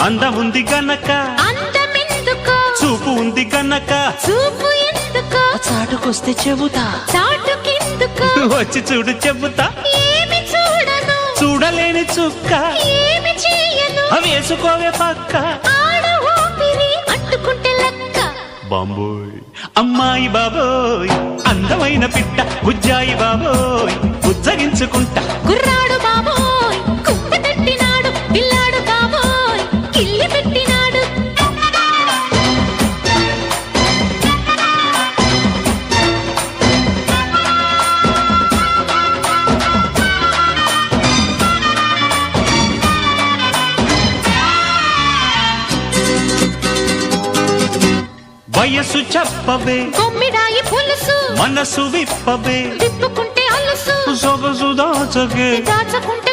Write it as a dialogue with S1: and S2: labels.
S1: అందం ఉంది గనక
S2: అందమెందుకో
S1: చూపు ఉంది గనక
S2: చూపు ఎందుకో
S1: చాటుకొస్తే చెబుతా
S2: చాటుకెందుకో
S1: వచ్చి చూడు చెబుతా
S2: ఏమి చూడను
S1: చూడలేని చుక్క
S2: ఏమి చేయను
S1: వేసుకోవే పక్క
S2: ఆడ ఊపిరి అంటుకుంటే లెక్క
S1: బాంబోయ్ అమ్మాయి బాబోయ్ అందమైన పిట్ట బుజ్జాయి బాబోయ్ ఉజ్జగించుకుంటా
S2: గుర్రాడు బాబోయ్ కుప్ప తట్టినాడు పిల్లాడు బాబోయ్ కిల్లి పెట్టినాడు
S1: వయసు చెప్పవే
S2: కొమ్మిడాయి పులుసు
S1: మనసు విప్పవే
S2: తిప్పుకుంటే అలుసు
S1: సొగసు దాచగే
S2: దాచకుంటే